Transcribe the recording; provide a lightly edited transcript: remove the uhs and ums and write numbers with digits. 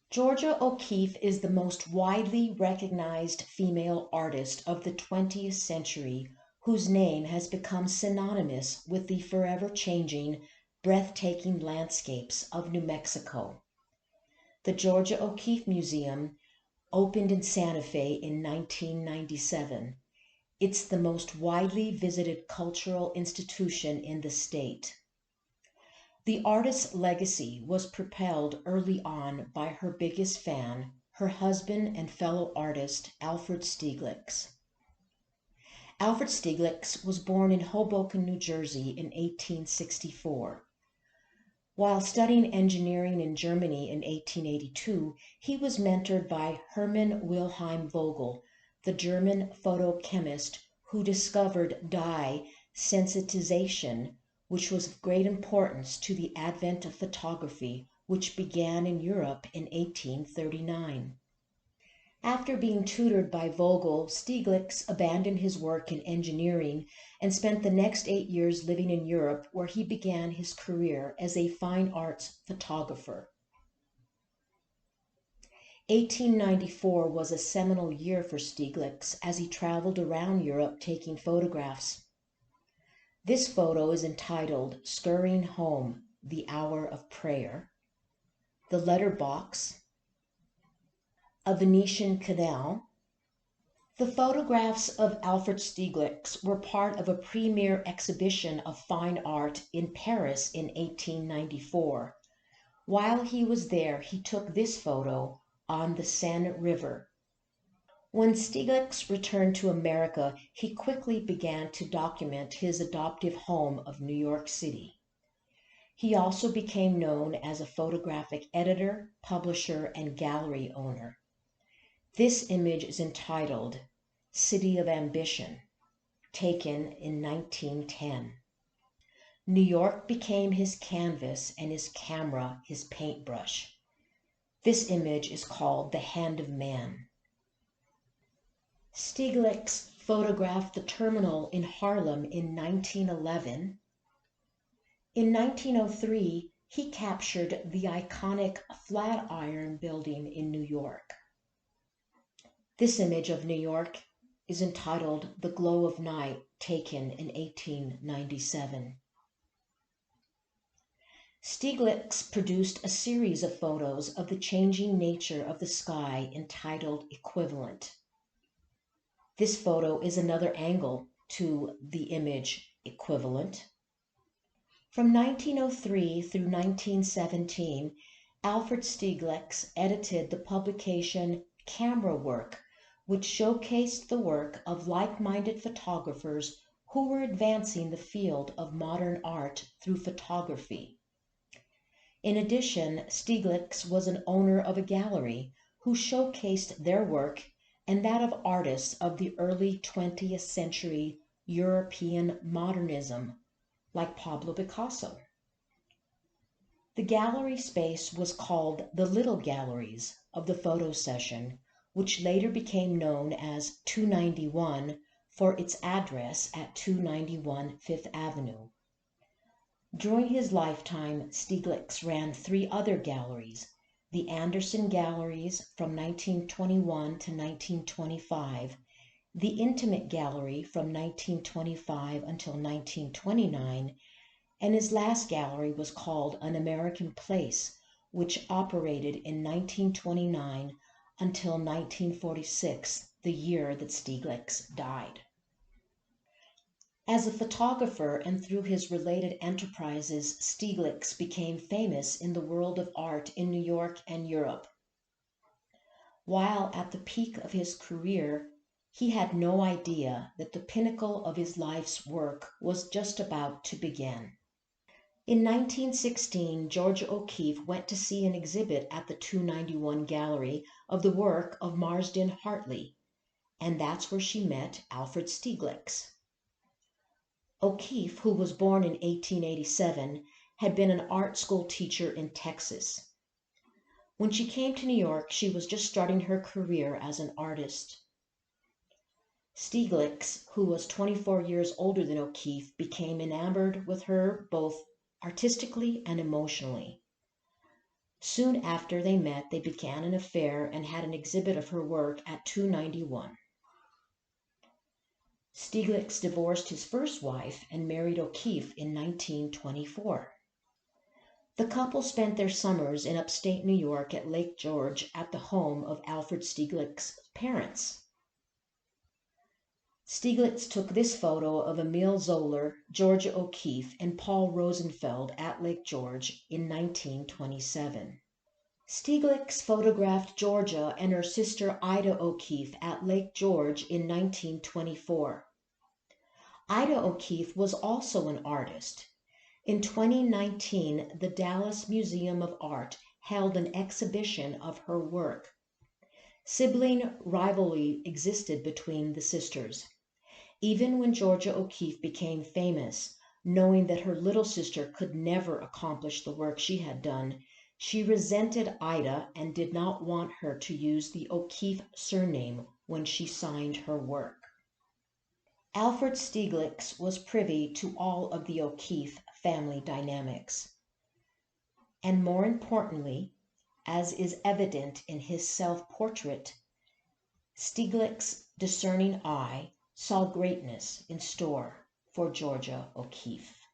Georgia O'Keeffe is the most widely recognized female artist of the 20th century whose name has become synonymous with the forever changing, breathtaking landscapes of New Mexico. The Georgia O'Keeffe Museum opened in Santa Fe in 1997. It's the most widely visited cultural institution in the state. The artist's legacy was propelled early on by her biggest fan, her husband and fellow artist, Alfred Stieglitz. Alfred Stieglitz was born in Hoboken, New Jersey in 1864. While studying engineering in Germany in 1882, he was mentored by Hermann Wilhelm Vogel, the German photochemist who discovered dye sensitization, which was of great importance to the advent of photography, which began in Europe in 1839. After being tutored by Vogel, Stieglitz abandoned his work in engineering and spent the next 8 years living in Europe, where he began his career as a fine arts photographer. 1894 was a seminal year for Stieglitz as he traveled around Europe taking photographs. This photo is entitled "Scurrying Home, the Hour of Prayer." The letterbox, a Venetian canal. The photographs of Alfred Stieglitz were part of a premier exhibition of fine art in Paris in 1894. While he was there, he took this photo on the Seine River. When Stieglitz returned to America, he quickly began to document his adoptive home of New York City. He also became known as a photographic editor, publisher, and gallery owner. This image is entitled "City of Ambition," taken in 1910. New York became his canvas and his camera his paintbrush. This image is called "The Hand of Man." Stieglitz photographed the terminal in Harlem in 1911. In 1903, he captured the iconic Flatiron Building in New York. This image of New York is entitled "The Glow of Night," taken in 1897. Stieglitz produced a series of photos of the changing nature of the sky entitled "Equivalent." This photo is another angle to the image "Equivalent." From 1903 through 1917, Alfred Stieglitz edited the publication Camera Work, which showcased the work of like-minded photographers who were advancing the field of modern art through photography. In addition, Stieglitz was an owner of a gallery who showcased their work and that of artists of the early 20th century European modernism, like Pablo Picasso. The gallery space was called the Little Galleries of the photo session, which later became known as 291 for its address at 291 Fifth Avenue. During his lifetime, Stieglitz ran 3 other galleries: the Anderson Galleries from 1921 to 1925, the Intimate Gallery from 1925 until 1929, and his last gallery was called An American Place, which operated in 1929 until 1946, the year that Stieglitz died. As a photographer and through his related enterprises, Stieglitz became famous in the world of art in New York and Europe. While at the peak of his career, he had no idea that the pinnacle of his life's work was just about to begin. In 1916, Georgia O'Keeffe went to see an exhibit at the 291 Gallery of the work of Marsden Hartley, and that's where she met Alfred Stieglitz. O'Keeffe, who was born in 1887, had been an art school teacher in Texas. When she came to New York, she was just starting her career as an artist. Stieglitz, who was 24 years older than O'Keeffe, became enamored with her both artistically and emotionally. Soon after they met, they began an affair and had an exhibit of her work at 291. Stieglitz divorced his first wife and married O'Keeffe in 1924. The couple spent their summers in upstate New York at Lake George at the home of Alfred Stieglitz's parents. Stieglitz took this photo of Emile Zoller, Georgia O'Keeffe, and Paul Rosenfeld at Lake George in 1927. Stieglitz photographed Georgia and her sister Ida O'Keeffe at Lake George in 1924. Ida O'Keeffe was also an artist. In 2019, the Dallas Museum of Art held an exhibition of her work. Sibling rivalry existed between the sisters. Even when Georgia O'Keeffe became famous, knowing that her little sister could never accomplish the work she had done, she resented Ida and did not want her to use the O'Keeffe surname when she signed her work. Alfred Stieglitz was privy to all of the O'Keeffe family dynamics. And more importantly, as is evident in his self-portrait, Stieglitz's discerning eye saw greatness in store for Georgia O'Keeffe.